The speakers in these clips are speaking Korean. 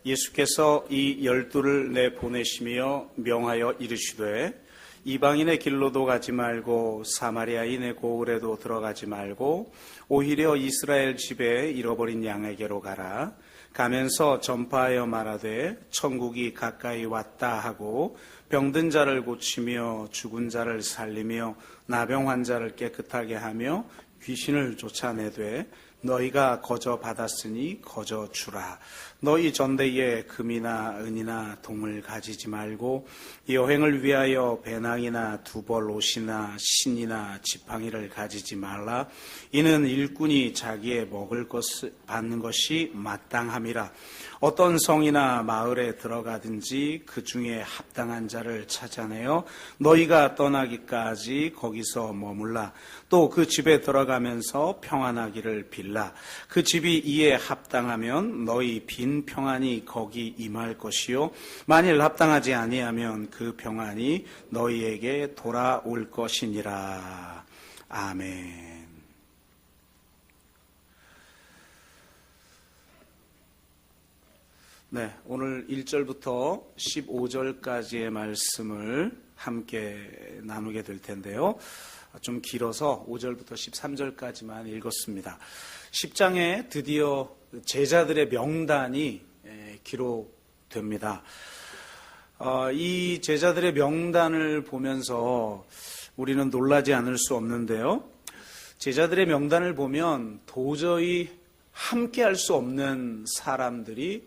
예수께서 이 12를 내보내시며 명하여 이르시되 이방인의 길로도 가지 말고 사마리아인의 고을에도 들어가지 말고 오히려 이스라엘 집에 잃어버린 양에게로 가라. 가면서 전파하여 말하되 천국이 가까이 왔다 하고 병든 자를 고치며 죽은 자를 살리며 나병 환자를 깨끗하게 하며 귀신을 쫓아내되 너희가 거저 받았으니 거저 주라. 너희 전대에 금이나 은이나 동을 가지지 말고 여행을 위하여 배낭이나 두벌 옷이나 신이나 지팡이를 가지지 말라. 이는 일꾼이 자기의 먹을 것을 받는 것이 마땅함이라. 어떤 성이나 마을에 들어가든지 그 중에 합당한 자를 찾아내어 너희가 떠나기까지 거기서 머물라. 또 그 집에 들어가면서 평안하기를 빌라. 그 집이 이에 합당하면 너희 빈 평안이 거기 임할 것이요 만일 합당하지 아니하면 그 평안이 너희에게 돌아올 것이니라. 아멘. 네, 오늘 1절부터 15절까지의 말씀을 함께 나누게 될 텐데요. 좀 길어서 5절부터 13절까지만 읽었습니다. 10장에 드디어 제자들의 명단이 기록됩니다. 이 제자들의 명단을 보면서 우리는 놀라지 않을 수 없는데요. 제자들의 명단을 보면 도저히 함께 할 수 없는 사람들이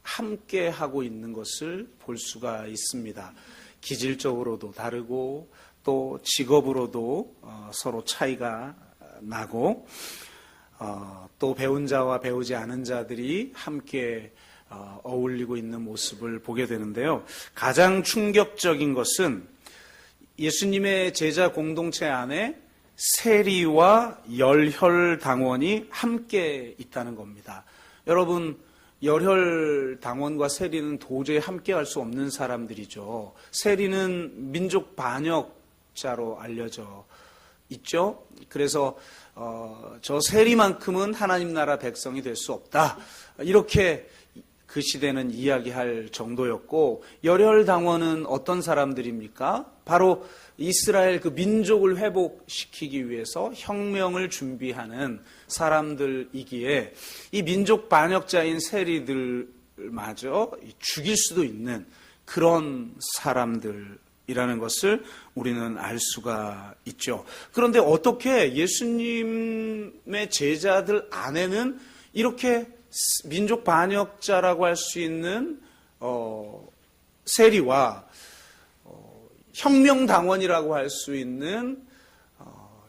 함께 하고 있는 것을 볼 수가 있습니다. 기질적으로도 다르고 또 직업으로도 서로 차이가 나고 또 배운 자와 배우지 않은 자들이 함께 어울리고 있는 모습을 보게 되는데요. 가장 충격적인 것은 예수님의 제자 공동체 안에 세리와 열혈당원이 함께 있다는 겁니다. 여러분, 열혈당원과 세리는 도저히 함께할 수 없는 사람들이죠. 세리는 민족 반역자로 알려져 있죠. 그래서 저 세리만큼은 하나님 나라 백성이 될 수 없다. 이렇게 그 시대는 이야기할 정도였고, 열혈당원은 어떤 사람들입니까? 바로 이스라엘 그 민족을 회복시키기 위해서 혁명을 준비하는 사람들이기에 이 민족 반역자인 세리들마저 죽일 수도 있는 그런 사람들이라는 것을 우리는 알 수가 있죠. 그런데 어떻게 예수님의 제자들 안에는 이렇게 민족 반역자라고 할 수 있는 세리와 혁명당원이라고 할 수 있는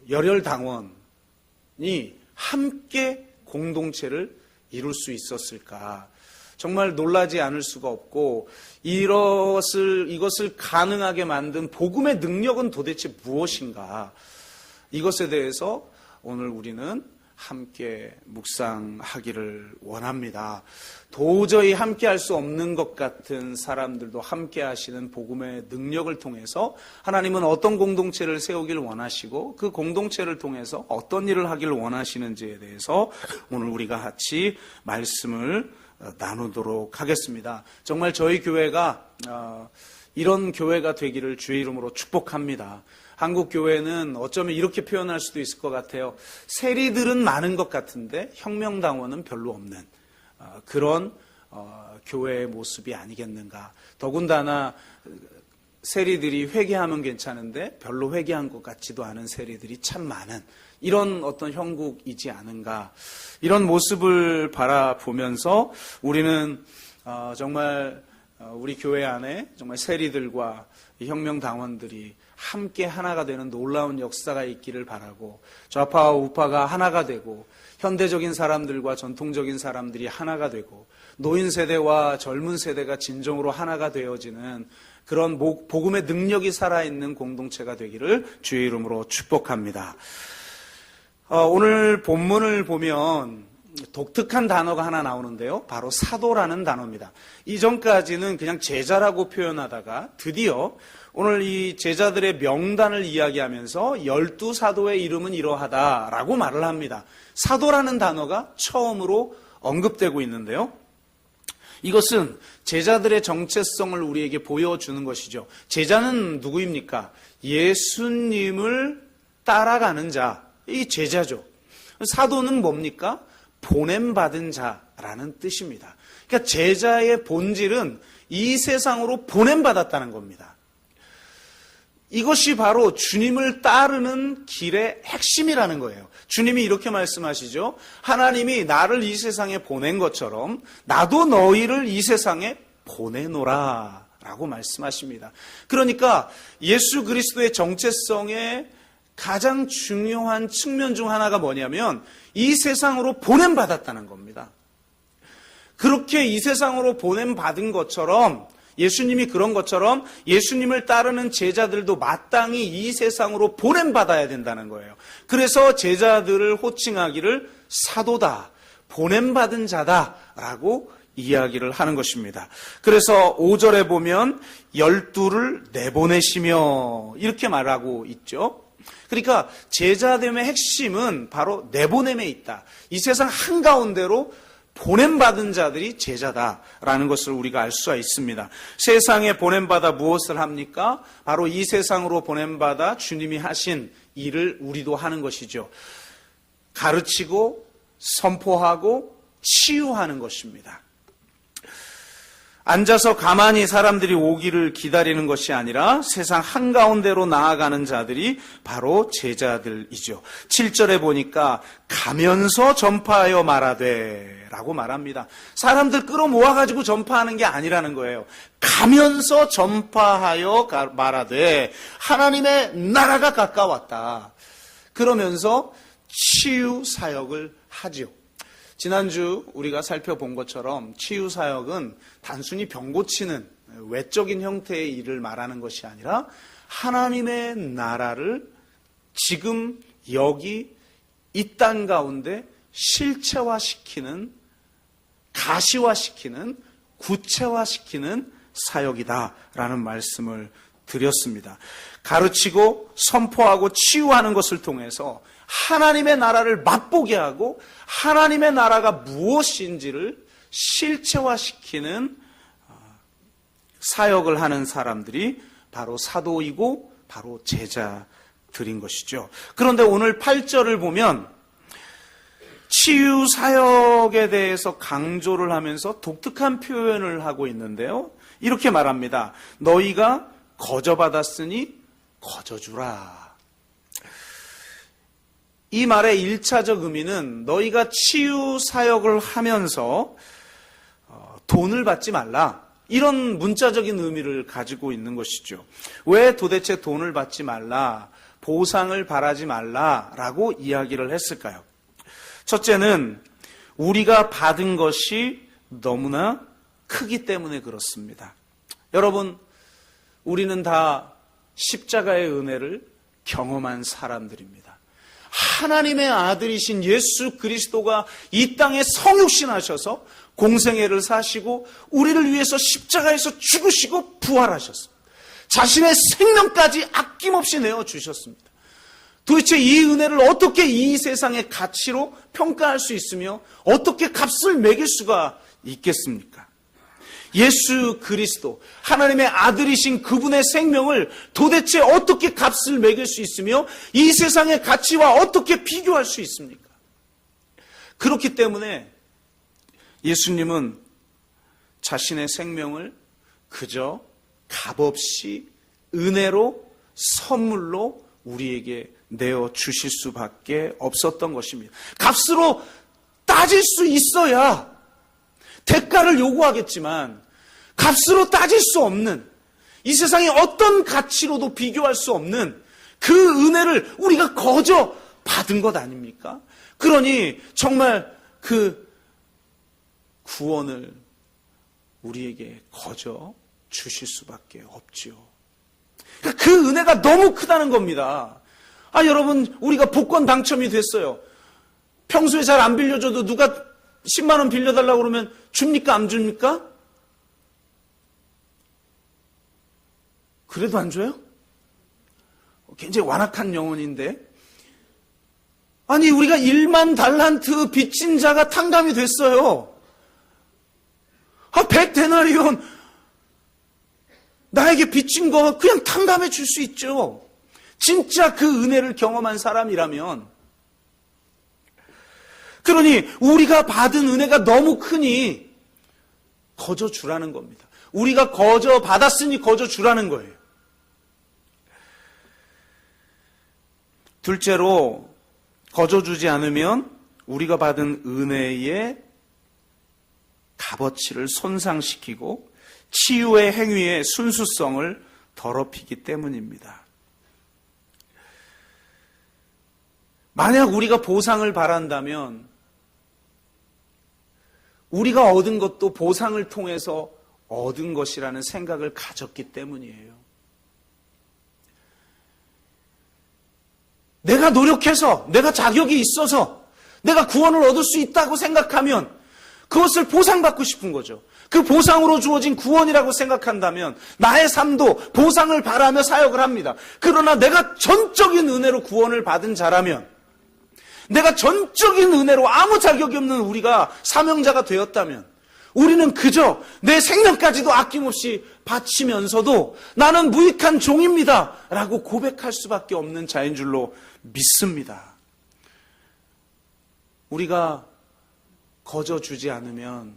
열혈당원이 함께 공동체를 이룰 수 있었을까? 정말 놀라지 않을 수가 없고, 이것을 가능하게 만든 복음의 능력은 도대체 무엇인가? 이것에 대해서 오늘 우리는 함께 묵상하기를 원합니다. 도저히 함께 할 수 없는 것 같은 사람들도 함께 하시는 복음의 능력을 통해서 하나님은 어떤 공동체를 세우길 원하시고 그 공동체를 통해서 어떤 일을 하길 원하시는지에 대해서 오늘 우리가 같이 말씀을 나누도록 하겠습니다. 정말 저희 교회가 이런 교회가 되기를 주의 이름으로 축복합니다. 한국 교회는 어쩌면 이렇게 표현할 수도 있을 것 같아요. 세리들은 많은 것 같은데 혁명당원은 별로 없는 그런 교회의 모습이 아니겠는가. 더군다나 세리들이 회개하면 괜찮은데 별로 회개한 것 같지도 않은 세리들이 참 많은 이런 어떤 형국이지 않은가. 이런 모습을 바라보면서 우리는 정말 우리 교회 안에 정말 세리들과 혁명당원들이 함께 하나가 되는 놀라운 역사가 있기를 바라고, 좌파와 우파가 하나가 되고 현대적인 사람들과 전통적인 사람들이 하나가 되고 노인 세대와 젊은 세대가 진정으로 하나가 되어지는 그런 복음의 능력이 살아있는 공동체가 되기를 주의 이름으로 축복합니다. 오늘 본문을 보면 독특한 단어가 하나 나오는데요. 바로 사도라는 단어입니다. 이전까지는 그냥 제자라고 표현하다가 드디어 오늘 이 제자들의 명단을 이야기하면서 12사도의 이름은 이러하다라고 말을 합니다. 사도라는 단어가 처음으로 언급되고 있는데요. 이것은 제자들의 정체성을 우리에게 보여주는 것이죠. 제자는 누구입니까? 예수님을 따라가는 자, 이 제자죠. 사도는 뭡니까? 보냄받은 자라는 뜻입니다. 그러니까 제자의 본질은 이 세상으로 보냄받았다는 겁니다. 이것이 바로 주님을 따르는 길의 핵심이라는 거예요. 주님이 이렇게 말씀하시죠. 하나님이 나를 이 세상에 보낸 것처럼 나도 너희를 이 세상에 보내노라 라고 말씀하십니다. 그러니까 예수 그리스도의 정체성의 가장 중요한 측면 중 하나가 뭐냐면 이 세상으로 보냄받았다는 겁니다. 그렇게 이 세상으로 보냄받은 것처럼 예수님이 그런 것처럼 예수님을 따르는 제자들도 마땅히 이 세상으로 보냄받아야 된다는 거예요. 그래서 제자들을 호칭하기를 사도다, 보냄받은 자다라고 이야기를 하는 것입니다. 그래서 5절에 보면 12를 내보내시며 이렇게 말하고 있죠. 그러니까 제자됨의 핵심은 바로 내보냄에 있다. 이 세상 한가운데로 보냄받은 자들이 제자다라는 것을 우리가 알 수가 있습니다. 세상에 보냄받아 무엇을 합니까? 바로 이 세상으로 보냄받아 주님이 하신 일을 우리도 하는 것이죠. 가르치고 선포하고 치유하는 것입니다. 앉아서 가만히 사람들이 오기를 기다리는 것이 아니라 세상 한가운데로 나아가는 자들이 바로 제자들이죠. 7절에 보니까 가면서 전파하여 말하되 라고 말합니다. 사람들 끌어모아가지고 전파하는 게 아니라는 거예요. 가면서 전파하여 말하되 하나님의 나라가 가까웠다. 그러면서 치유 사역을 하죠. 지난주 우리가 살펴본 것처럼 치유 사역은 단순히 병 고치는 외적인 형태의 일을 말하는 것이 아니라 하나님의 나라를 지금 여기 이 땅 가운데 실체화시키는, 가시화시키는, 구체화시키는 사역이다라는 말씀을 드렸습니다. 가르치고 선포하고 치유하는 것을 통해서 하나님의 나라를 맛보게 하고 하나님의 나라가 무엇인지를 실체화시키는 사역을 하는 사람들이 바로 사도이고 바로 제자들인 것이죠. 그런데 오늘 8절을 보면 치유 사역에 대해서 강조를 하면서 독특한 표현을 하고 있는데요. 이렇게 말합니다. 너희가 거저받았으니 거저주라. 이 말의 1차적 의미는 너희가 치유 사역을 하면서 돈을 받지 말라. 이런 문자적인 의미를 가지고 있는 것이죠. 왜 도대체 돈을 받지 말라, 보상을 바라지 말라라고 이야기를 했을까요? 첫째는 우리가 받은 것이 너무나 크기 때문에 그렇습니다. 여러분, 우리는 다 십자가의 은혜를 경험한 사람들입니다. 하나님의 아들이신 예수 그리스도가 이 땅에 성육신하셔서 공생애를 사시고 우리를 위해서 십자가에서 죽으시고 부활하셨습니다. 자신의 생명까지 아낌없이 내어주셨습니다. 도대체 이 은혜를 어떻게 이 세상의 가치로 평가할 수 있으며 어떻게 값을 매길 수가 있겠습니까? 예수 그리스도, 하나님의 아들이신 그분의 생명을 도대체 어떻게 값을 매길 수 있으며 이 세상의 가치와 어떻게 비교할 수 있습니까? 그렇기 때문에 예수님은 자신의 생명을 그저 값없이 은혜로 선물로 우리에게 내어주실 수밖에 없었던 것입니다. 값으로 따질 수 있어야 대가를 요구하겠지만 값으로 따질 수 없는, 이 세상의 어떤 가치로도 비교할 수 없는 그 은혜를 우리가 거저 받은 것 아닙니까? 그러니 정말 그 구원을 우리에게 거저 주실 수밖에 없지요. 그 은혜가 너무 크다는 겁니다. 여러분, 우리가 복권 당첨이 됐어요. 평소에 잘 안 빌려줘도 누가 10만 원 빌려달라고 그러면 줍니까? 안 줍니까? 그래도 안 줘요? 굉장히 완악한 영혼인데. 아니, 우리가 1만 달란트 빚진 자가 탕감이 됐어요. 데나리온 나에게 빚진 거 그냥 탕감해 줄 수 있죠. 진짜 그 은혜를 경험한 사람이라면. 그러니 우리가 받은 은혜가 너무 크니 거저 주라는 겁니다. 우리가 거저 받았으니 거저 주라는 거예요. 둘째로, 거저 주지 않으면 우리가 받은 은혜의 값어치를 손상시키고 치유의 행위의 순수성을 더럽히기 때문입니다. 만약 우리가 보상을 바란다면 우리가 얻은 것도 보상을 통해서 얻은 것이라는 생각을 가졌기 때문이에요. 내가 노력해서, 내가 자격이 있어서, 내가 구원을 얻을 수 있다고 생각하면 그것을 보상받고 싶은 거죠. 그 보상으로 주어진 구원이라고 생각한다면 나의 삶도 보상을 바라며 사역을 합니다. 그러나 내가 전적인 은혜로 구원을 받은 자라면, 내가 전적인 은혜로 아무 자격이 없는 우리가 사명자가 되었다면 우리는 그저 내 생명까지도 아낌없이 바치면서도 나는 무익한 종입니다 라고 고백할 수밖에 없는 자인 줄로 믿습니다. 우리가 거저 주지 않으면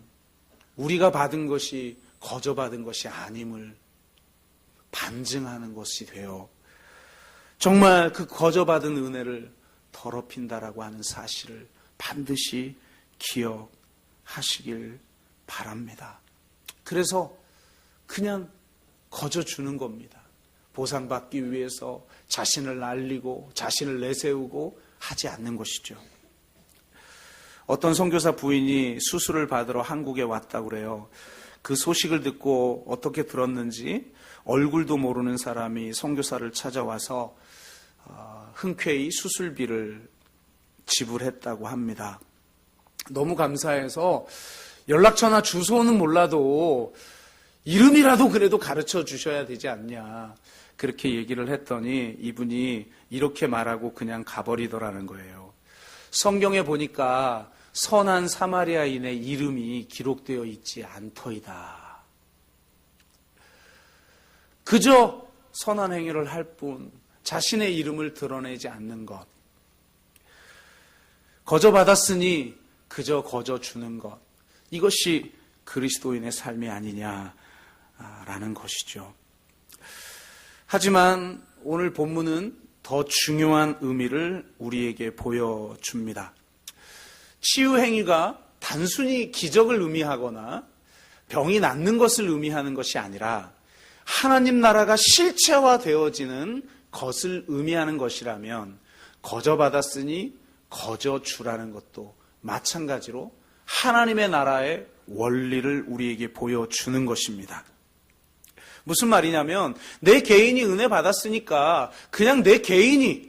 우리가 받은 것이 거저 받은 것이 아님을 반증하는 것이 되어 정말 그 거저 받은 은혜를 더럽힌다라고 하는 사실을 반드시 기억하시길 바랍니다. 그래서 그냥 거저 주는 겁니다. 보상받기 위해서 자신을 날리고 자신을 내세우고 하지 않는 것이죠. 어떤 선교사 부인이 수술을 받으러 한국에 왔다고 그래요. 그 소식을 듣고 어떻게 들었는지 얼굴도 모르는 사람이 선교사를 찾아와서 흔쾌히 수술비를 지불했다고 합니다. 너무 감사해서 연락처나 주소는 몰라도 이름이라도 그래도 가르쳐 주셔야 되지 않냐, 그렇게 얘기를 했더니 이분이 이렇게 말하고 그냥 가버리더라는 거예요. 성경에 보니까 선한 사마리아인의 이름이 기록되어 있지 않더이다. 그저 선한 행위를 할 뿐 자신의 이름을 드러내지 않는 것, 거저 받았으니 그저 거저 주는 것, 이것이 그리스도인의 삶이 아니냐라는 것이죠. 하지만 오늘 본문은 더 중요한 의미를 우리에게 보여줍니다. 치유 행위가 단순히 기적을 의미하거나 병이 낫는 것을 의미하는 것이 아니라 하나님 나라가 실체화되어지는 것을 의미하는 것이라면 거저 받았으니 거저 주라는 것도 마찬가지로 하나님의 나라의 원리를 우리에게 보여주는 것입니다. 무슨 말이냐면 내 개인이 은혜 받았으니까 그냥 내 개인이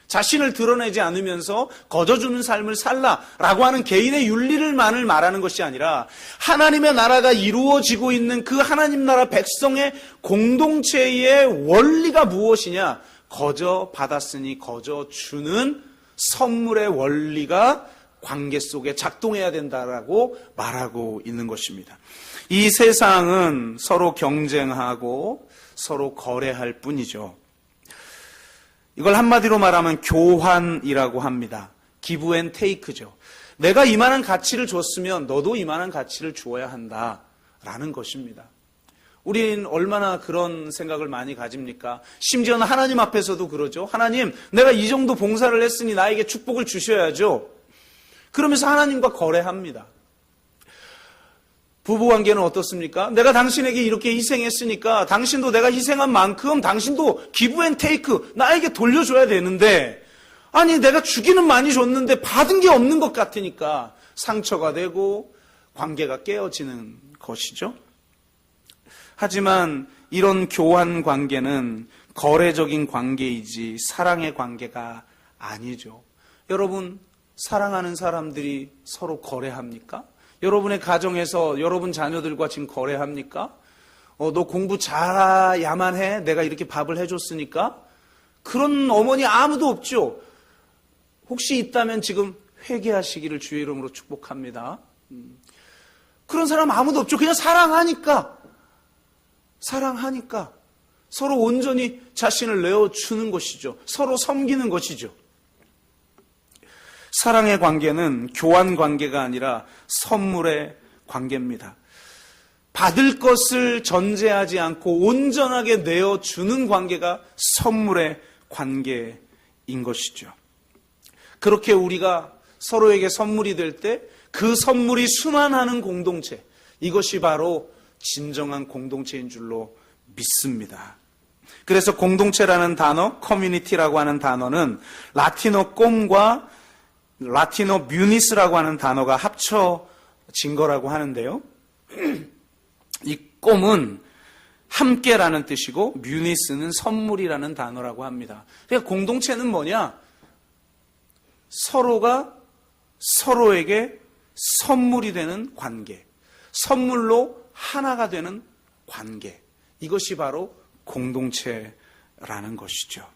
자신을 드러내지 않으면서 거저 주는 삶을 살라라고 하는 개인의 윤리를만을 말하는 것이 아니라 하나님의 나라가 이루어지고 있는 그 하나님 나라 백성의 공동체의 원리가 무엇이냐, 거저 받았으니 거저 주는 선물의 원리가 관계 속에 작동해야 된다라고 말하고 있는 것입니다. 이 세상은 서로 경쟁하고 서로 거래할 뿐이죠. 이걸 한마디로 말하면 교환이라고 합니다. 기브 앤 테이크죠. 내가 이만한 가치를 줬으면 너도 이만한 가치를 주어야 한다라는 것입니다. 우린 얼마나 그런 생각을 많이 가집니까? 심지어는 하나님 앞에서도 그러죠. 하나님, 내가 이 정도 봉사를 했으니 나에게 축복을 주셔야죠. 그러면서 하나님과 거래합니다. 부부관계는 어떻습니까? 내가 당신에게 이렇게 희생했으니까 당신도 내가 희생한 만큼 당신도 기브 앤 테이크 나에게 돌려줘야 되는데, 아니 내가 주기는 많이 줬는데 받은 게 없는 것 같으니까 상처가 되고 관계가 깨어지는 것이죠. 하지만 이런 교환 관계는 거래적인 관계이지 사랑의 관계가 아니죠. 여러분, 사랑하는 사람들이 서로 거래합니까? 여러분의 가정에서 여러분 자녀들과 지금 거래합니까? 너 공부 잘해야만 해? 내가 이렇게 밥을 해줬으니까? 그런 어머니 아무도 없죠. 혹시 있다면 지금 회개하시기를 주의 이름으로 축복합니다. 그런 사람 아무도 없죠. 그냥 사랑하니까 서로 온전히 자신을 내어주는 것이죠. 서로 섬기는 것이죠. 사랑의 관계는 교환 관계가 아니라 선물의 관계입니다. 받을 것을 전제하지 않고 온전하게 내어주는 관계가 선물의 관계인 것이죠. 그렇게 우리가 서로에게 선물이 될 때 그 선물이 순환하는 공동체, 이것이 바로 진정한 공동체인 줄로 믿습니다. 그래서 공동체라는 단어, 커뮤니티라고 하는 단어는 라틴어 꼼과 라틴어 뮤니스라고 하는 단어가 합쳐진 거라고 하는데요. 이 꼼은 함께라는 뜻이고 뮤니스는 선물이라는 단어라고 합니다. 그러니까 공동체는 뭐냐? 서로가 서로에게 선물이 되는 관계, 선물로 하나가 되는 관계, 이것이 바로 공동체라는 것이죠.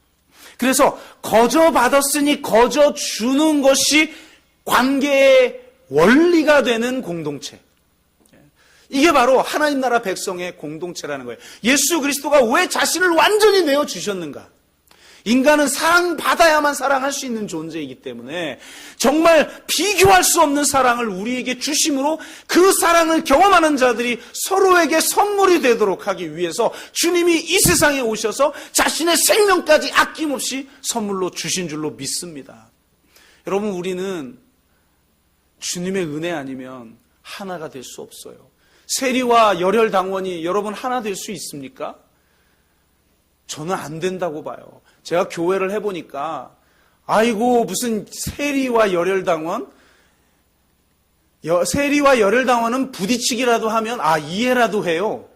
그래서 거저 받았으니 거저 주는 것이 관계의 원리가 되는 공동체, 이게 바로 하나님 나라 백성의 공동체라는 거예요. 예수 그리스도가 왜 자신을 완전히 내어주셨는가? 인간은 사랑받아야만 사랑할 수 있는 존재이기 때문에 정말 비교할 수 없는 사랑을 우리에게 주심으로 그 사랑을 경험하는 자들이 서로에게 선물이 되도록 하기 위해서 주님이 이 세상에 오셔서 자신의 생명까지 아낌없이 선물로 주신 줄로 믿습니다. 여러분, 우리는 주님의 은혜 아니면 하나가 될 수 없어요. 세리와 열혈당원이 여러분 하나 될 수 있습니까? 저는 안 된다고 봐요. 제가 교회를 해보니까 아이고 무슨 세리와 열혈당원? 세리와 열혈당원은 부딪히기라도 하면 이해라도 해요.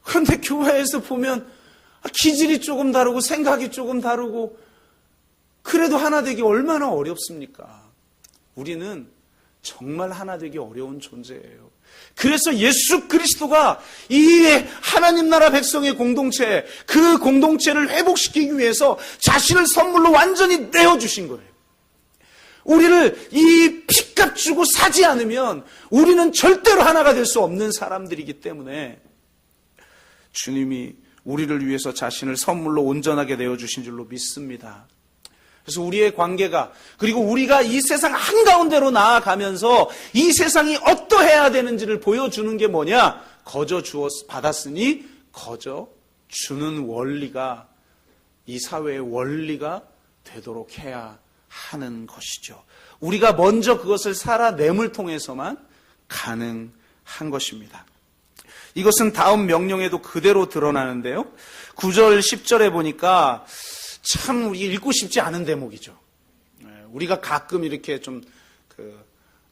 그런데 교회에서 보면 기질이 조금 다르고 생각이 조금 다르고 그래도 하나 되기 얼마나 어렵습니까? 우리는 정말 하나 되기 어려운 존재예요. 그래서 예수 그리스도가 이 하나님 나라 백성의 공동체, 그 공동체를 회복시키기 위해서 자신을 선물로 완전히 내어주신 거예요. 우리를 이 피값 주고 사지 않으면 우리는 절대로 하나가 될 수 없는 사람들이기 때문에 주님이 우리를 위해서 자신을 선물로 온전하게 내어주신 줄로 믿습니다. 그래서 우리의 관계가, 그리고 우리가 이 세상 한가운데로 나아가면서 이 세상이 어떠해야 되는지를 보여주는 게 뭐냐? 거저 받았으니 거저 주는 원리가 이 사회의 원리가 되도록 해야 하는 것이죠. 우리가 먼저 그것을 살아냄을 통해서만 가능한 것입니다. 이것은 다음 명령에도 그대로 드러나는데요. 9절, 10절에 보니까 참 우리 읽고 싶지 않은 대목이죠. 우리가 가끔 이렇게 좀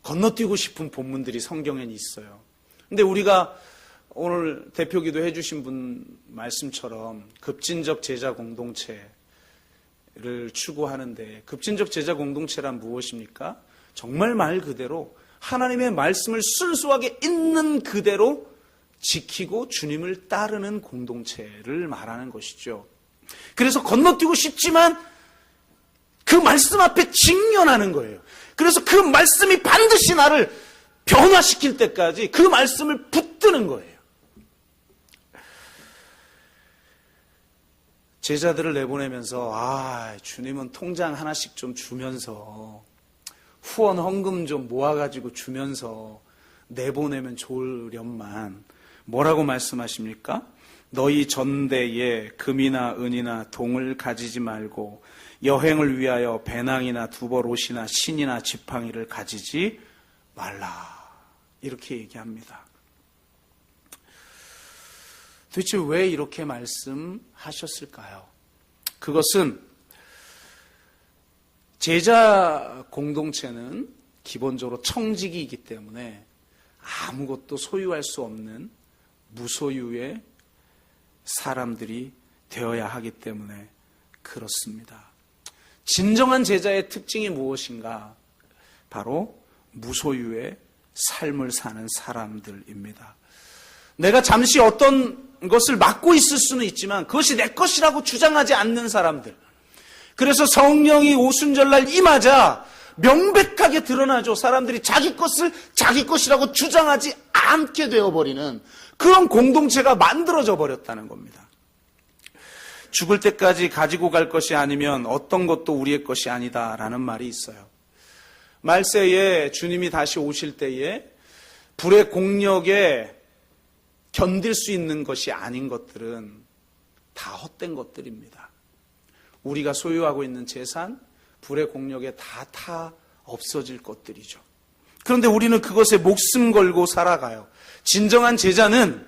건너뛰고 싶은 본문들이 성경에는 있어요. 근데 우리가 오늘 대표기도 해주신 분 말씀처럼 급진적 제자 공동체를 추구하는데, 급진적 제자 공동체란 무엇입니까? 정말 말 그대로 하나님의 말씀을 순수하게 있는 그대로 지키고 주님을 따르는 공동체를 말하는 것이죠. 그래서 건너뛰고 싶지만 그 말씀 앞에 직면하는 거예요. 그래서 그 말씀이 반드시 나를 변화시킬 때까지 그 말씀을 붙드는 거예요. 제자들을 내보내면서 주님은 통장 하나씩 좀 주면서 후원 헌금 좀 모아가지고 주면서 내보내면 좋으련만 뭐라고 말씀하십니까? 너희 전대에 금이나 은이나 동을 가지지 말고 여행을 위하여 배낭이나 두벌옷이나 신이나 지팡이를 가지지 말라. 이렇게 얘기합니다. 도대체 왜 이렇게 말씀하셨을까요? 그것은 제자 공동체는 기본적으로 청직이기 때문에 아무것도 소유할 수 없는 무소유의 사람들이 되어야 하기 때문에 그렇습니다. 진정한 제자의 특징이 무엇인가? 바로 무소유의 삶을 사는 사람들입니다. 내가 잠시 어떤 것을 맡고 있을 수는 있지만 그것이 내 것이라고 주장하지 않는 사람들. 그래서 성령이 오순절날 임하자 명백하게 드러나죠. 사람들이 자기 것을 자기 것이라고 주장하지 않게 되어버리는 그런 공동체가 만들어져 버렸다는 겁니다. 죽을 때까지 가지고 갈 것이 아니면 어떤 것도 우리의 것이 아니다라는 말이 있어요. 말세에 주님이 다시 오실 때에 불의 공력에 견딜 수 있는 것이 아닌 것들은 다 헛된 것들입니다. 우리가 소유하고 있는 재산, 불의 공력에 다 없어질 것들이죠. 그런데 우리는 그것에 목숨 걸고 살아가요. 진정한 제자는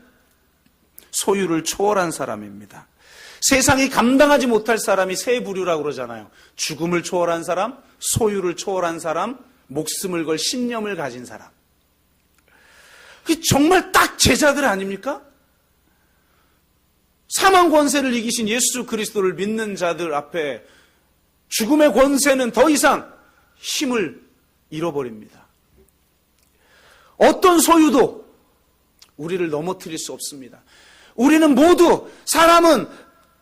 소유를 초월한 사람입니다. 세상이 감당하지 못할 사람이 세 부류라고 그러잖아요. 죽음을 초월한 사람, 소유를 초월한 사람, 목숨을 걸 신념을 가진 사람. 정말 딱 제자들 아닙니까? 사망 권세를 이기신 예수 그리스도를 믿는 자들 앞에 죽음의 권세는 더 이상 힘을 잃어버립니다. 어떤 소유도 우리를 넘어뜨릴 수 없습니다. 우리는 모두 사람은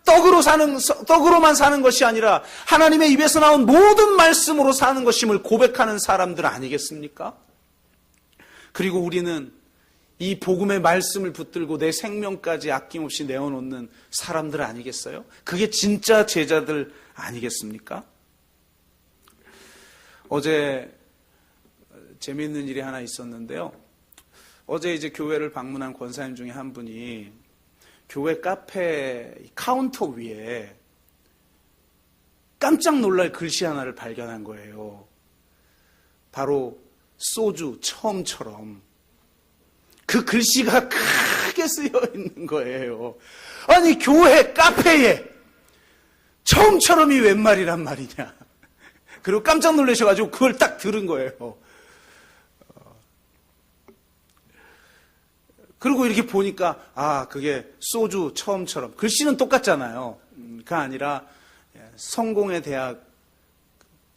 떡으로만 사는 것이 아니라 하나님의 입에서 나온 모든 말씀으로 사는 것임을 고백하는 사람들 아니겠습니까? 그리고 우리는 이 복음의 말씀을 붙들고 내 생명까지 아낌없이 내어놓는 사람들 아니겠어요? 그게 진짜 제자들 아니겠습니까? 어제 재미있는 일이 하나 있었는데요. 어제 이제 교회를 방문한 권사님 중에 한 분이 교회 카페 카운터 위에 깜짝 놀랄 글씨 하나를 발견한 거예요. 바로 소주 처음처럼. 그 글씨가 크게 쓰여 있는 거예요. 아니, 교회 카페에 처음처럼이 웬 말이란 말이냐. 그리고 깜짝 놀라셔가지고 그걸 딱 들은 거예요. 그리고 이렇게 보니까 그게 소주 처음처럼. 글씨는 똑같잖아요. 그게 아니라 성공의 대학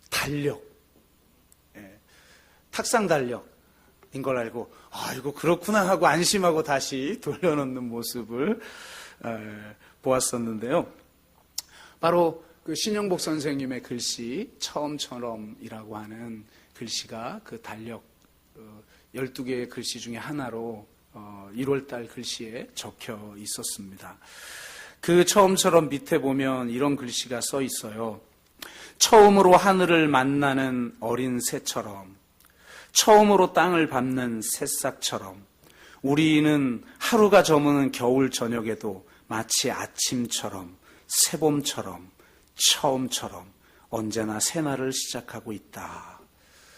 달력, 탁상 달력인 걸 알고 이거 그렇구나 하고 안심하고 다시 돌려놓는 모습을 보았었는데요. 바로 그 신영복 선생님의 글씨 처음처럼이라고 하는 글씨가 그 달력 12개의 글씨 중에 하나로 1월달 글씨에 적혀 있었습니다. 그 처음처럼 밑에 보면 이런 글씨가 써 있어요. 처음으로 하늘을 만나는 어린 새처럼, 처음으로 땅을 밟는 새싹처럼 우리는 하루가 저무는 겨울 저녁에도 마치 아침처럼, 새봄처럼, 처음처럼 언제나 새날을 시작하고 있다.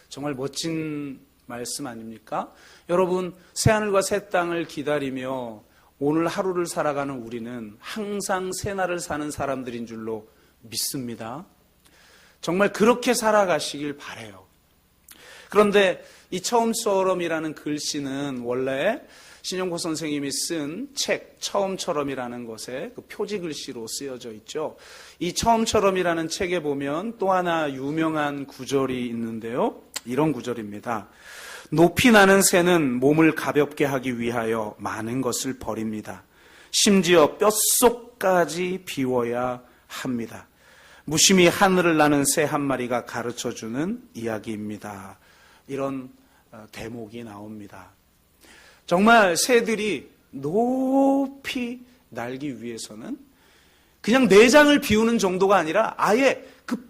정말 멋진 말씀 아닙니까? 여러분, 새하늘과 새 땅을 기다리며 오늘 하루를 살아가는 우리는 항상 새날을 사는 사람들인 줄로 믿습니다. 정말 그렇게 살아가시길 바라요. 그런데 이 처음처럼이라는 글씨는 원래 신영복 선생님이 쓴 책 처음처럼이라는 것에 그 표지 글씨로 쓰여져 있죠. 이 처음처럼이라는 책에 보면 또 하나 유명한 구절이 있는데요. 이런 구절입니다. 높이 나는 새는 몸을 가볍게 하기 위하여 많은 것을 버립니다. 심지어 뼛속까지 비워야 합니다. 무심히 하늘을 나는 새 한 마리가 가르쳐주는 이야기입니다. 이런 대목이 나옵니다. 정말 새들이 높이 날기 위해서는 그냥 내장을 비우는 정도가 아니라 아예 그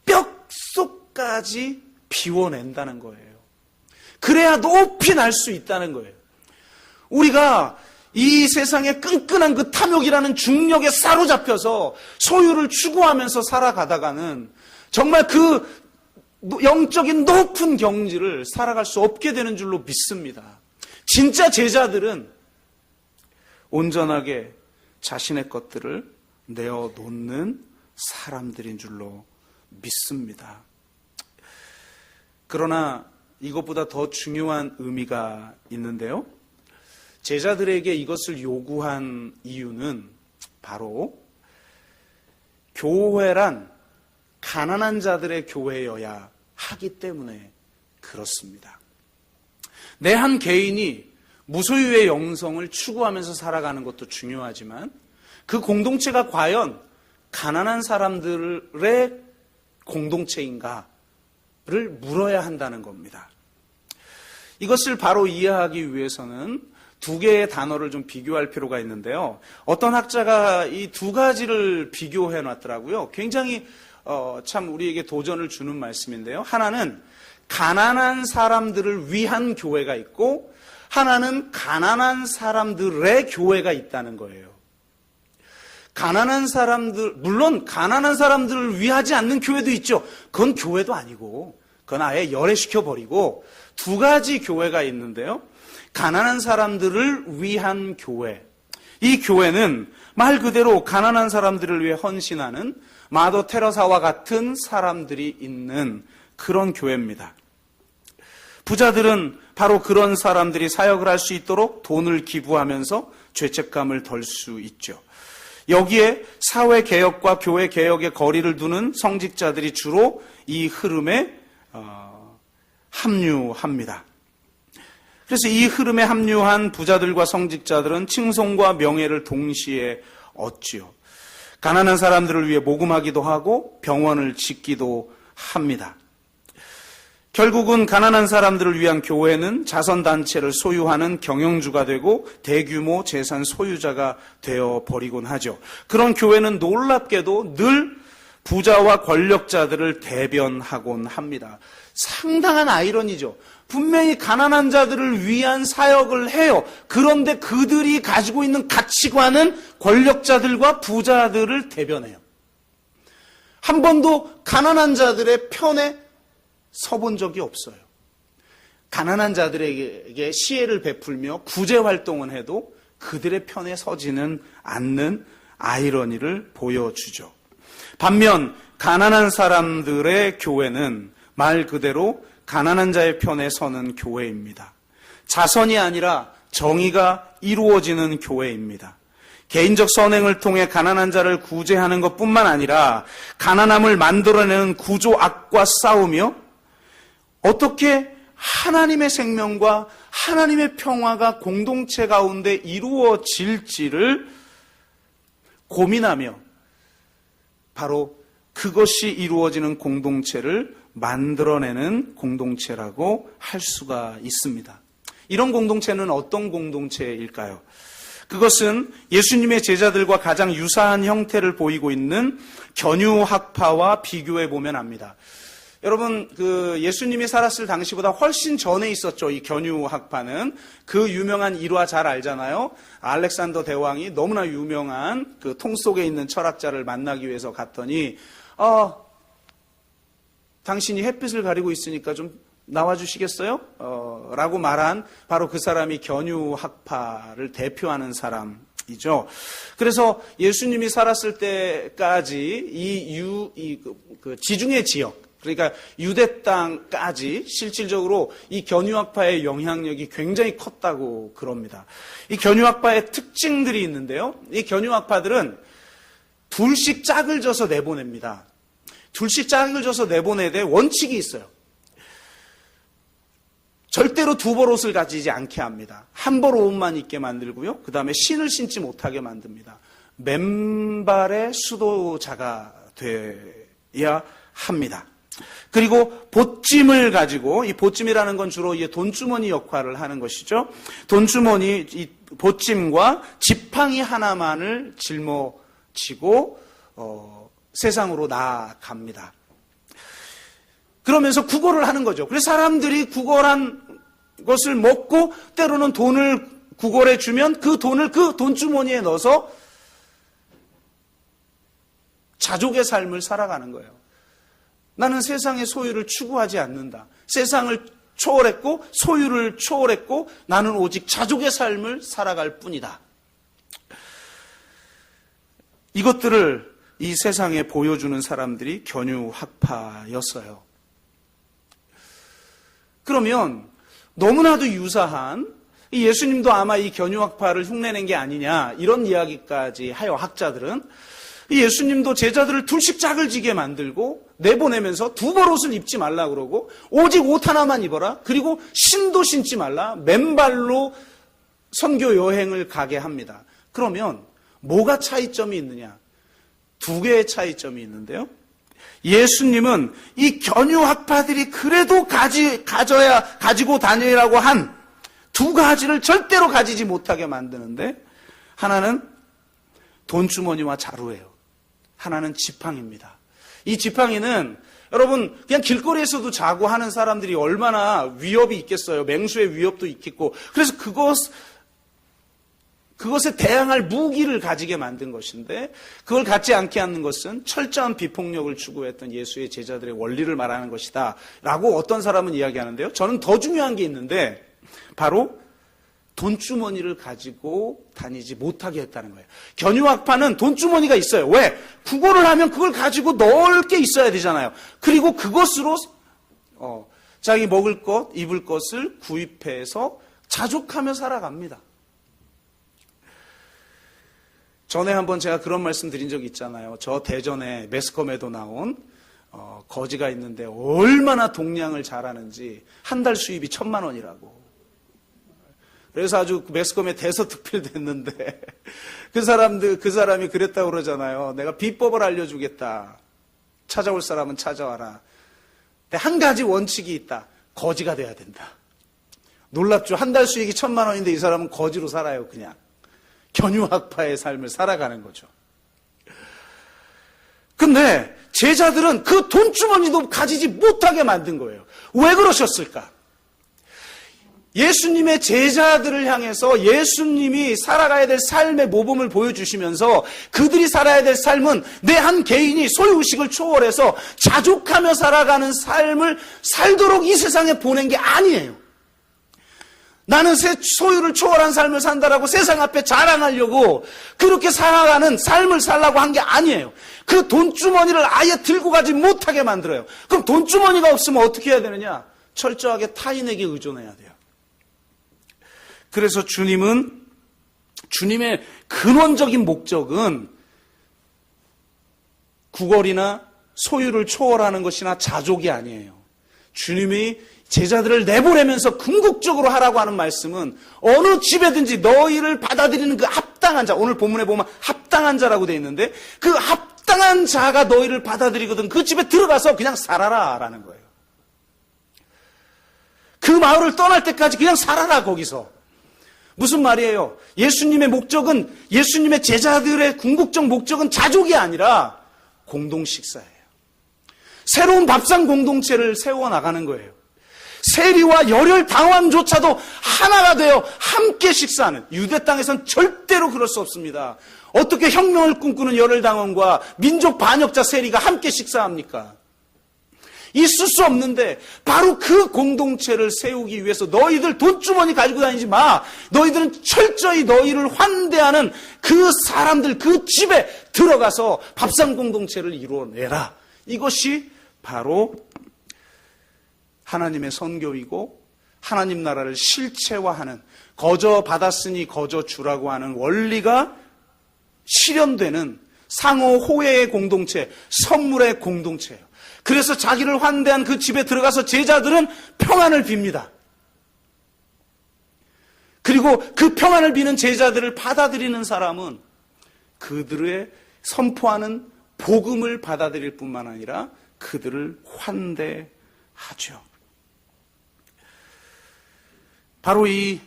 뼛속까지 비워낸다는 거예요. 그래야 높이 날 수 있다는 거예요. 우리가 이 세상의 끈끈한 그 탐욕이라는 중력에 사로잡혀서 소유를 추구하면서 살아가다가는 정말 그 영적인 높은 경지를 살아갈 수 없게 되는 줄로 믿습니다. 진짜 제자들은 온전하게 자신의 것들을 내어놓는 사람들인 줄로 믿습니다. 그러나 이것보다 더 중요한 의미가 있는데요. 제자들에게 이것을 요구한 이유는 바로 교회란 가난한 자들의 교회여야 하기 때문에 그렇습니다. 내 한 개인이 무소유의 영성을 추구하면서 살아가는 것도 중요하지만 그 공동체가 과연 가난한 사람들의 공동체인가? 물어야 한다는 겁니다. 이것을 바로 이해하기 위해서는 두 개의 단어를 좀 비교할 필요가 있는데요. 어떤 학자가 이 두 가지를 비교해 놨더라고요. 굉장히 참 우리에게 도전을 주는 말씀인데요. 하나는 가난한 사람들을 위한 교회가 있고, 하나는 가난한 사람들의 교회가 있다는 거예요. 가난한 사람들, 물론 가난한 사람들을 위하지 않는 교회도 있죠. 그건 교회도 아니고, 그건 아예 열애시켜버리고, 두 가지 교회가 있는데요. 가난한 사람들을 위한 교회. 이 교회는 말 그대로 가난한 사람들을 위해 헌신하는 마더 테레사와 같은 사람들이 있는 그런 교회입니다. 부자들은 바로 그런 사람들이 사역을 할 수 있도록 돈을 기부하면서 죄책감을 덜 수 있죠. 여기에 사회개혁과 교회개혁의 거리를 두는 성직자들이 주로 이 흐름에 합류합니다. 그래서 이 흐름에 합류한 부자들과 성직자들은 칭송과 명예를 동시에 얻지요. 가난한 사람들을 위해 모금하기도 하고 병원을 짓기도 합니다. 결국은 가난한 사람들을 위한 교회는 자선단체를 소유하는 경영주가 되고 대규모 재산 소유자가 되어버리곤 하죠. 그런 교회는 놀랍게도 늘 부자와 권력자들을 대변하곤 합니다. 상당한 아이러니죠. 분명히 가난한 자들을 위한 사역을 해요. 그런데 그들이 가지고 있는 가치관은 권력자들과 부자들을 대변해요. 한 번도 가난한 자들의 편에 서본 적이 없어요. 가난한 자들에게 시혜를 베풀며 구제 활동을 해도 그들의 편에 서지는 않는 아이러니를 보여주죠. 반면 가난한 사람들의 교회는 말 그대로 가난한 자의 편에 서는 교회입니다. 자선이 아니라 정의가 이루어지는 교회입니다. 개인적 선행을 통해 가난한 자를 구제하는 것뿐만 아니라 가난함을 만들어내는 구조악과 싸우며 어떻게 하나님의 생명과 하나님의 평화가 공동체 가운데 이루어질지를 고민하며 바로 그것이 이루어지는 공동체를 만들어내는 공동체라고 할 수가 있습니다. 이런 공동체는 어떤 공동체일까요? 그것은 예수님의 제자들과 가장 유사한 형태를 보이고 있는 견유학파와 비교해 보면 압니다. 여러분, 예수님이 살았을 당시보다 훨씬 전에 있었죠. 이 견유학파는 그 유명한 일화 잘 알잖아요. 알렉산더 대왕이 너무나 유명한 그 통 속에 있는 철학자를 만나기 위해서 갔더니 당신이 햇빛을 가리고 있으니까 좀 나와주시겠어요? 라고 말한 바로 그 사람이 견유학파를 대표하는 사람이죠. 그래서 예수님이 살았을 때까지 그 지중해 지역, 그러니까 유대 땅까지 실질적으로 이 견유학파의 영향력이 굉장히 컸다고 그럽니다. 이 견유학파의 특징들이 있는데요. 이 견유학파들은 둘씩 짝을 져서 내보냅니다. 둘씩 짝을 져서 내보내야 돼 원칙이 있어요. 절대로 두 벌 옷을 가지지 않게 합니다. 한 벌 옷만 입게 만들고요. 그 다음에 신을 신지 못하게 만듭니다. 맨발의 수도자가 돼야 합니다. 그리고 보찜을 가지고, 이 보찜이라는 건 주로 돈주머니 역할을 하는 것이죠. 돈주머니, 이 보찜과 지팡이 하나만을 짊어지고 세상으로 나아갑니다. 그러면서 구걸을 하는 거죠. 그래서 사람들이 구걸한 것을 먹고 때로는 돈을 구걸해 주면 그 돈을 그 돈주머니에 넣어서 자족의 삶을 살아가는 거예요. 나는 세상의 소유를 추구하지 않는다. 세상을 초월했고 소유를 초월했고 나는 오직 자족의 삶을 살아갈 뿐이다. 이것들을 이 세상에 보여주는 사람들이 견유학파였어요. 그러면 너무나도 유사한, 예수님도 아마 이 견유학파를 흉내낸 게 아니냐 이런 이야기까지 하여 학자들은 예수님도 제자들을 둘씩 짝을 지게 만들고 내보내면서 두 벌 옷을 입지 말라 그러고 오직 옷 하나만 입어라. 그리고 신도 신지 말라. 맨발로 선교 여행을 가게 합니다. 그러면 뭐가 차이점이 있느냐? 두 개의 차이점이 있는데요. 예수님은 이 견유학파들이 그래도 가지고 다니라고 한 두 가지를 절대로 가지지 못하게 만드는데, 하나는 돈주머니와 자루예요. 하나는 지팡이입니다. 이 지팡이는 여러분 그냥 길거리에서도 자고 하는 사람들이 얼마나 위협이 있겠어요. 맹수의 위협도 있겠고, 그래서 그것에 대항할 무기를 가지게 만든 것인데, 그걸 갖지 않게 하는 것은 철저한 비폭력을 추구했던 예수의 제자들의 원리를 말하는 것이다 라고 어떤 사람은 이야기하는데요. 저는 더 중요한 게 있는데, 바로 돈주머니를 가지고 다니지 못하게 했다는 거예요. 견유학파는 돈주머니가 있어요. 왜? 구걸을 하면 그걸 가지고 넣을 게 있어야 되잖아요. 그리고 그것으로 자기 먹을 것, 입을 것을 구입해서 자족하며 살아갑니다. 전에 한번 제가 그런 말씀 드린 적이 있잖아요. 저 대전에 매스컴에도 나온 거지가 있는데 얼마나 동냥을 잘하는지 한 달 수입이 1,000만 원이라고. 그래서 아주 매스컴에 대서특필됐는데 그 사람이 그랬다고 그러잖아요. 내가 비법을 알려주겠다. 찾아올 사람은 찾아와라. 근데 한 가지 원칙이 있다. 거지가 돼야 된다. 놀랍죠. 한 달 수익이 1,000만 원인데 이 사람은 거지로 살아요. 그냥 견유학파의 삶을 살아가는 거죠. 근데 제자들은 그 돈주머니도 가지지 못하게 만든 거예요. 왜 그러셨을까? 예수님의 제자들을 향해서 예수님이 살아가야 될 삶의 모범을 보여주시면서 그들이 살아야 될 삶은 내 한 개인이 소유의식을 초월해서 자족하며 살아가는 삶을 살도록 이 세상에 보낸 게 아니에요. 나는 소유를 초월한 삶을 산다라고 세상 앞에 자랑하려고 그렇게 살아가는 삶을 살라고 한 게 아니에요. 그 돈주머니를 아예 들고 가지 못하게 만들어요. 그럼 돈주머니가 없으면 어떻게 해야 되느냐? 철저하게 타인에게 의존해야 돼요. 그래서 주님의 근원적인 목적은 구걸이나 소유를 초월하는 것이나 자족이 아니에요. 주님이 제자들을 내보내면서 궁극적으로 하라고 하는 말씀은 어느 집에든지 너희를 받아들이는 그 합당한 자, 오늘 본문에 보면 합당한 자라고 되어 있는데 그 합당한 자가 너희를 받아들이거든 그 집에 들어가서 그냥 살아라 라는 거예요. 그 마을을 떠날 때까지 그냥 살아라 거기서. 무슨 말이에요? 예수님의 목적은, 예수님의 제자들의 궁극적 목적은 자족이 아니라 공동 식사예요. 새로운 밥상 공동체를 세워나가는 거예요. 세리와 열혈 당원조차도 하나가 되어 함께 식사하는, 유대 땅에선 절대로 그럴 수 없습니다. 어떻게 혁명을 꿈꾸는 열혈 당원과 민족 반역자 세리가 함께 식사합니까? 있을 수 없는데 바로 그 공동체를 세우기 위해서 너희들 돈주머니 가지고 다니지 마. 너희들은 철저히 너희를 환대하는 그 사람들 그 집에 들어가서 밥상 공동체를 이루어내라. 이것이 바로 하나님의 선교이고 하나님 나라를 실체화하는, 거저 받았으니 거저 주라고 하는 원리가 실현되는 상호 호혜의 공동체, 선물의 공동체예요. 그래서 자기를 환대한 그 집에 들어가서 제자들은 평안을 빕니다. 그리고 그 평안을 비는 제자들을 받아들이는 사람은 그들의 선포하는 복음을 받아들일 뿐만 아니라 그들을 환대하죠. 바로 이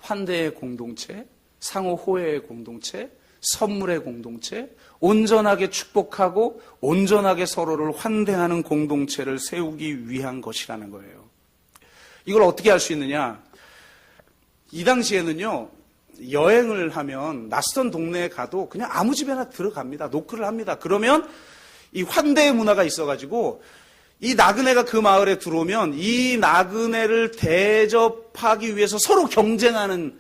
환대의 공동체, 상호 호혜의 공동체, 선물의 공동체, 온전하게 축복하고 온전하게 서로를 환대하는 공동체를 세우기 위한 것이라는 거예요. 이걸 어떻게 할 수 있느냐? 이 당시에는요, 여행을 하면 낯선 동네에 가도 그냥 아무 집에나 들어갑니다. 노크를 합니다. 그러면 이 환대의 문화가 있어가지고 이 나그네가 그 마을에 들어오면 이 나그네를 대접하기 위해서 서로 경쟁하는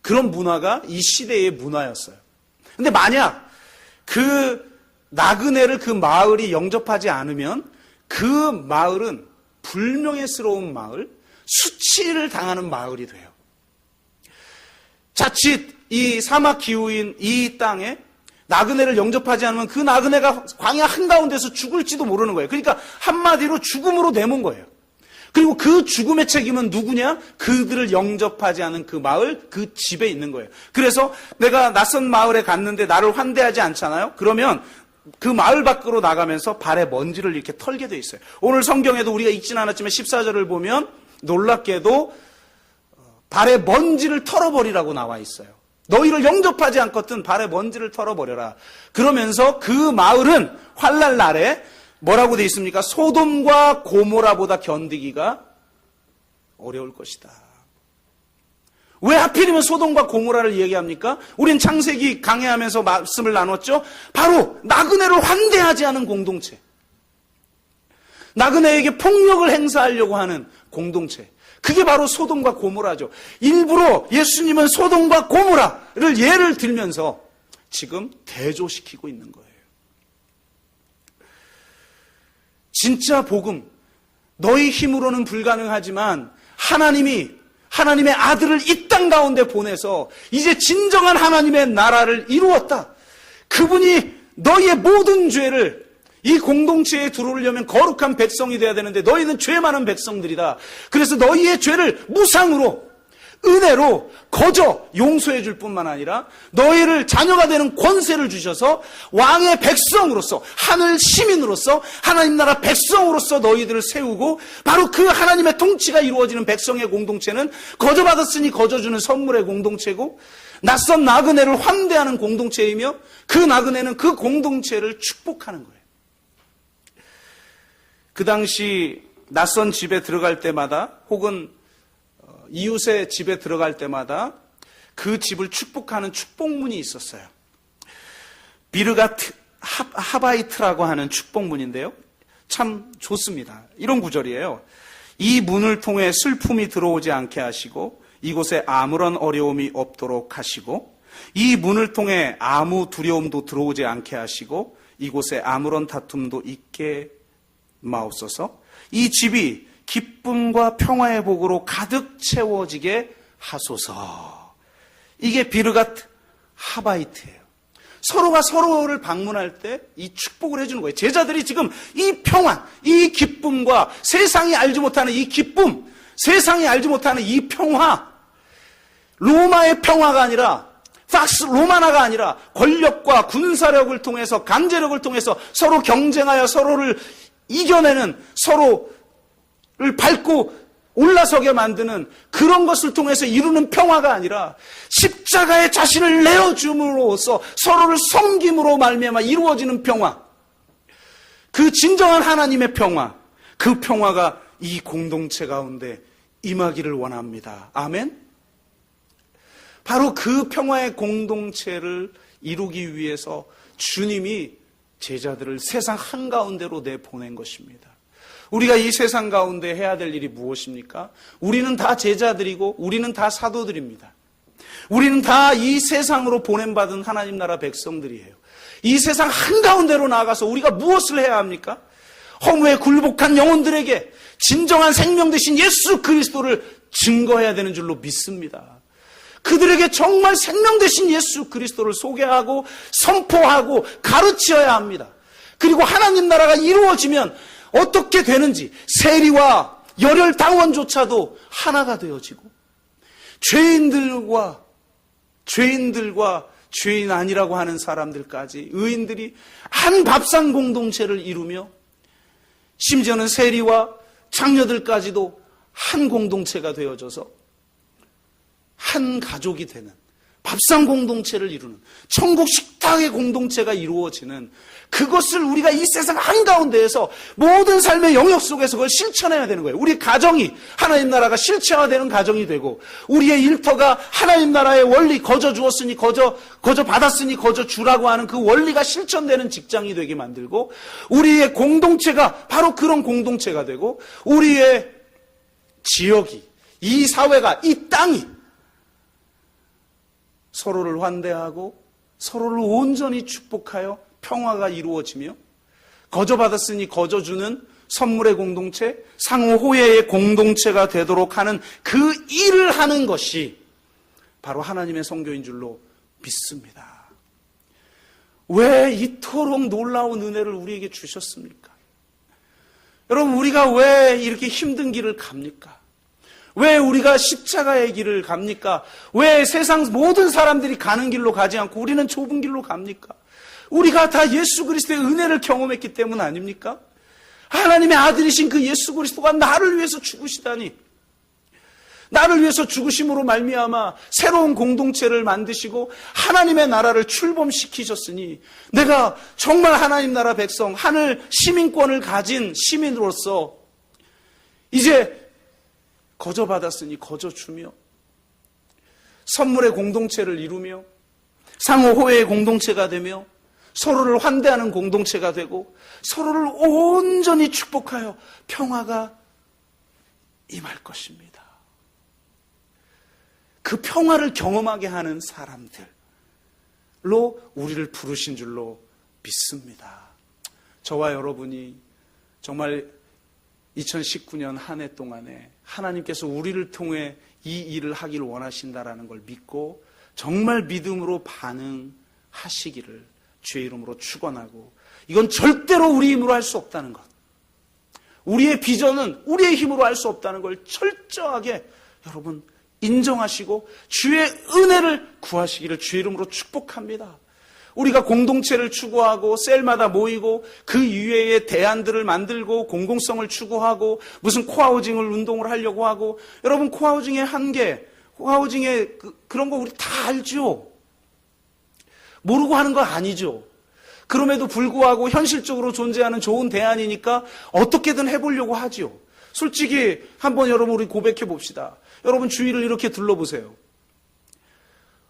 그런 문화가 이 시대의 문화였어요. 근데 만약 그 나그네를 그 마을이 영접하지 않으면 그 마을은 불명예스러운 마을, 수치를 당하는 마을이 돼요. 자칫 이 사막 기후인 이 땅에 나그네를 영접하지 않으면 그 나그네가 광야 한가운데서 죽을지도 모르는 거예요. 그러니까 한마디로 죽음으로 내몬 거예요. 그리고 그 죽음의 책임은 누구냐? 그들을 영접하지 않은 그 마을, 그 집에 있는 거예요. 그래서 내가 낯선 마을에 갔는데 나를 환대하지 않잖아요? 그러면 그 마을 밖으로 나가면서 발에 먼지를 이렇게 털게 돼 있어요. 오늘 성경에도 우리가 읽진 않았지만 14절을 보면 놀랍게도 발에 먼지를 털어버리라고 나와 있어요. 너희를 영접하지 않거든 발에 먼지를 털어버려라. 그러면서 그 마을은 환난 날에 뭐라고 돼 있습니까? 소돔과 고모라보다 견디기가 어려울 것이다. 왜 하필이면 소돔과 고모라를 얘기합니까? 우린 창세기 강해하면서 말씀을 나눴죠. 바로 나그네를 환대하지 않은 공동체, 나그네에게 폭력을 행사하려고 하는 공동체, 그게 바로 소돔과 고모라죠. 일부러 예수님은 소돔과 고모라를 예를 들면서 지금 대조시키고 있는 거예요. 진짜 복음, 너희 힘으로는 불가능하지만 하나님의 아들을 이 땅 가운데 보내서 이제 진정한 하나님의 나라를 이루었다. 그분이 너희의 모든 죄를, 이 공동체에 들어오려면 거룩한 백성이 돼야 되는데 너희는 죄 많은 백성들이다. 그래서 너희의 죄를 무상으로, 은혜로 거저 용서해 줄 뿐만 아니라 너희를 자녀가 되는 권세를 주셔서 왕의 백성으로서, 하늘 시민으로서, 하나님 나라 백성으로서 너희들을 세우고, 바로 그 하나님의 통치가 이루어지는 백성의 공동체는 거저 받았으니 거저 주는 선물의 공동체고, 낯선 나그네를 환대하는 공동체이며, 그 나그네는 그 공동체를 축복하는 거예요. 그 당시 낯선 집에 들어갈 때마다, 혹은 이웃의 집에 들어갈 때마다 그 집을 축복하는 축복문이 있었어요. 비르가트 하바이트라고 하는 축복문인데요, 참 좋습니다. 이런 구절이에요. 이 문을 통해 슬픔이 들어오지 않게 하시고 이곳에 아무런 어려움이 없도록 하시고, 이 문을 통해 아무 두려움도 들어오지 않게 하시고 이곳에 아무런 다툼도 있게 마옵소서. 이 집이 기쁨과 평화의 복으로 가득 채워지게 하소서. 이게 비르가트 하바이트예요. 서로가 서로를 방문할 때 이 축복을 해주는 거예요. 제자들이 지금 이 평화, 이 기쁨과 세상이 알지 못하는 이 기쁨, 세상이 알지 못하는 이 평화, 로마의 평화가 아니라, 팍스 로마나가 아니라 권력과 군사력을 통해서, 강제력을 통해서 서로 경쟁하여 서로를 이겨내는, 서로를 밟고 올라서게 만드는 그런 것을 통해서 이루는 평화가 아니라 십자가에 자신을 내어줌으로써 서로를 섬김으로 말미암아 이루어지는 평화, 그 진정한 하나님의 평화, 그 평화가 이 공동체 가운데 임하기를 원합니다. 아멘? 바로 그 평화의 공동체를 이루기 위해서 주님이 제자들을 세상 한가운데로 내보낸 것입니다. 우리가 이 세상 가운데 해야 될 일이 무엇입니까? 우리는 다 제자들이고 우리는 다 사도들입니다. 우리는 다 이 세상으로 보냄받은 하나님 나라 백성들이에요. 이 세상 한가운데로 나아가서 우리가 무엇을 해야 합니까? 허무에 굴복한 영혼들에게 진정한 생명 되신 예수 그리스도를 증거해야 되는 줄로 믿습니다. 그들에게 정말 생명 되신 예수 그리스도를 소개하고 선포하고 가르쳐야 합니다. 그리고 하나님 나라가 이루어지면 어떻게 되는지, 세리와 열혈당원조차도 하나가 되어지고, 죄인들과 죄인 아니라고 하는 사람들까지, 의인들이 한 밥상 공동체를 이루며, 심지어는 세리와 장녀들까지도 한 공동체가 되어져서 한 가족이 되는 밥상 공동체를 이루는, 천국 식탁의 공동체가 이루어지는, 그것을 우리가 이 세상 한가운데에서 모든 삶의 영역 속에서 그걸 실천해야 되는 거예요. 우리 가정이 하나님 나라가 실체화되는 가정이 되고, 우리의 일터가 하나님 나라의 원리, 거저 주었으니 거저 받았으니 거저 주라고 하는 그 원리가 실천되는 직장이 되게 만들고, 우리의 공동체가 바로 그런 공동체가 되고, 우리의 지역이, 이 사회가, 이 땅이 서로를 환대하고 서로를 온전히 축복하여 평화가 이루어지며, 거저 받았으니 거저 주는 선물의 공동체, 상호 호혜의 공동체가 되도록 하는 그 일을 하는 것이 바로 하나님의 선교인 줄로 믿습니다. 왜 이토록 놀라운 은혜를 우리에게 주셨습니까? 여러분, 우리가 왜 이렇게 힘든 길을 갑니까? 왜 우리가 십자가의 길을 갑니까? 왜 세상 모든 사람들이 가는 길로 가지 않고 우리는 좁은 길로 갑니까? 우리가 다 예수 그리스도의 은혜를 경험했기 때문 아닙니까? 하나님의 아들이신 그 예수 그리스도가 나를 위해서 죽으시다니, 나를 위해서 죽으심으로 말미암아 새로운 공동체를 만드시고 하나님의 나라를 출범시키셨으니 내가 정말 하나님 나라 백성, 하늘 시민권을 가진 시민으로서 이제 거저 받았으니 거저 주며 선물의 공동체를 이루며 상호 호혜의 공동체가 되며 서로를 환대하는 공동체가 되고 서로를 온전히 축복하여 평화가 임할 것입니다. 그 평화를 경험하게 하는 사람들로 우리를 부르신 줄로 믿습니다. 저와 여러분이 정말 2019년 한 해 동안에 하나님께서 우리를 통해 이 일을 하기를 원하신다라는 걸 믿고 정말 믿음으로 반응하시기를 주의 이름으로 축원하고, 이건 절대로 우리 힘으로 할 수 없다는 것, 우리의 비전은 우리의 힘으로 할 수 없다는 걸 철저하게 여러분 인정하시고 주의 은혜를 구하시기를 주의 이름으로 축복합니다. 우리가 공동체를 추구하고 셀마다 모이고 그 이외의 대안들을 만들고 공공성을 추구하고 무슨 코하우징을 운동을 하려고 하고, 여러분 코하우징의 한계, 코하우징의 그런 거 우리 다 알죠. 모르고 하는 거 아니죠. 그럼에도 불구하고 현실적으로 존재하는 좋은 대안이니까 어떻게든 해보려고 하죠. 솔직히 한번 여러분 우리 고백해 봅시다. 여러분 주위를 이렇게 둘러보세요.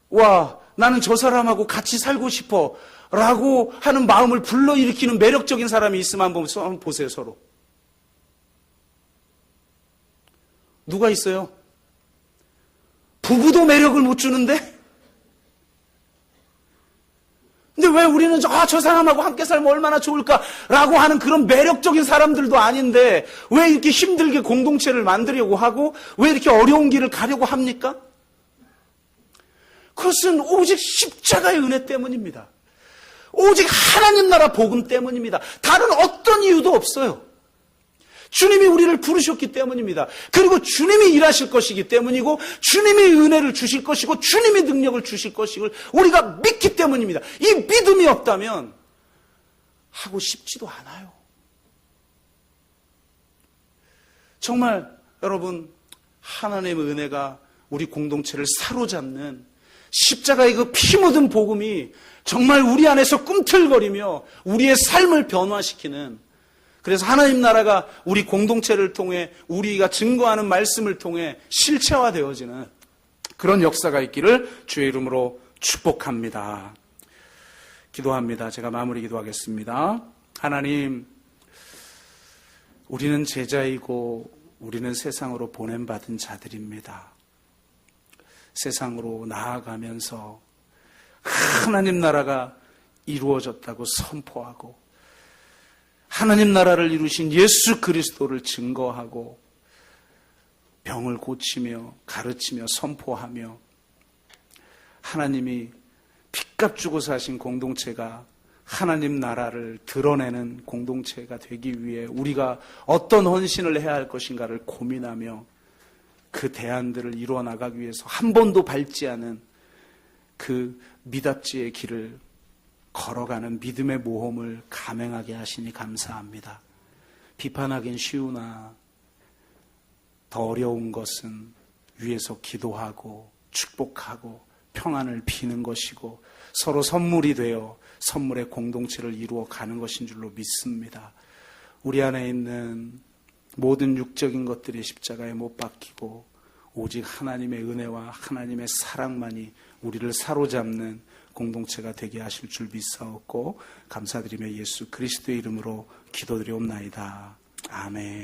와, 나는 저 사람하고 같이 살고 싶어 라고 하는 마음을 불러일으키는 매력적인 사람이 있으면 한번 보세요. 서로 누가 있어요? 부부도 매력을 못 주는데? 근데 왜 우리는 저 사람하고 함께 살면 얼마나 좋을까라고 하는 그런 매력적인 사람들도 아닌데 왜 이렇게 힘들게 공동체를 만들려고 하고 왜 이렇게 어려운 길을 가려고 합니까? 그것은 오직 십자가의 은혜 때문입니다. 오직 하나님 나라 복음 때문입니다. 다른 어떤 이유도 없어요. 주님이 우리를 부르셨기 때문입니다. 그리고 주님이 일하실 것이기 때문이고 주님이 은혜를 주실 것이고 주님이 능력을 주실 것이고 우리가 믿기 때문입니다. 이 믿음이 없다면 하고 싶지도 않아요. 정말 여러분 하나님의 은혜가 우리 공동체를 사로잡는 십자가의 그 피 묻은 복음이 정말 우리 안에서 꿈틀거리며 우리의 삶을 변화시키는, 그래서 하나님 나라가 우리 공동체를 통해 우리가 증거하는 말씀을 통해 실체화되어지는 그런 역사가 있기를 주의 이름으로 축복합니다. 기도합니다. 제가 마무리 기도하겠습니다. 하나님, 우리는 제자이고 우리는 세상으로 보냄받은 자들입니다. 세상으로 나아가면서 하나님 나라가 이루어졌다고 선포하고 하나님 나라를 이루신 예수 그리스도를 증거하고 병을 고치며 가르치며 선포하며 하나님이 핏값 주고 사신 공동체가 하나님 나라를 드러내는 공동체가 되기 위해 우리가 어떤 헌신을 해야 할 것인가를 고민하며 그 대안들을 이루어 나가기 위해서 한 번도 밟지 않은 그 미답지의 길을 걸어가는 믿음의 모험을 감행하게 하시니 감사합니다. 비판하긴 쉬우나 더 어려운 것은 위에서 기도하고 축복하고 평안을 비는 것이고 서로 선물이 되어 선물의 공동체를 이루어 가는 것인 줄로 믿습니다. 우리 안에 있는 모든 육적인 것들이 십자가에 못 박히고 오직 하나님의 은혜와 하나님의 사랑만이 우리를 사로잡는 공동체가 되게 하실 줄 믿사옵고 감사드리며 예수 그리스도의 이름으로 기도드리옵나이다. 아멘.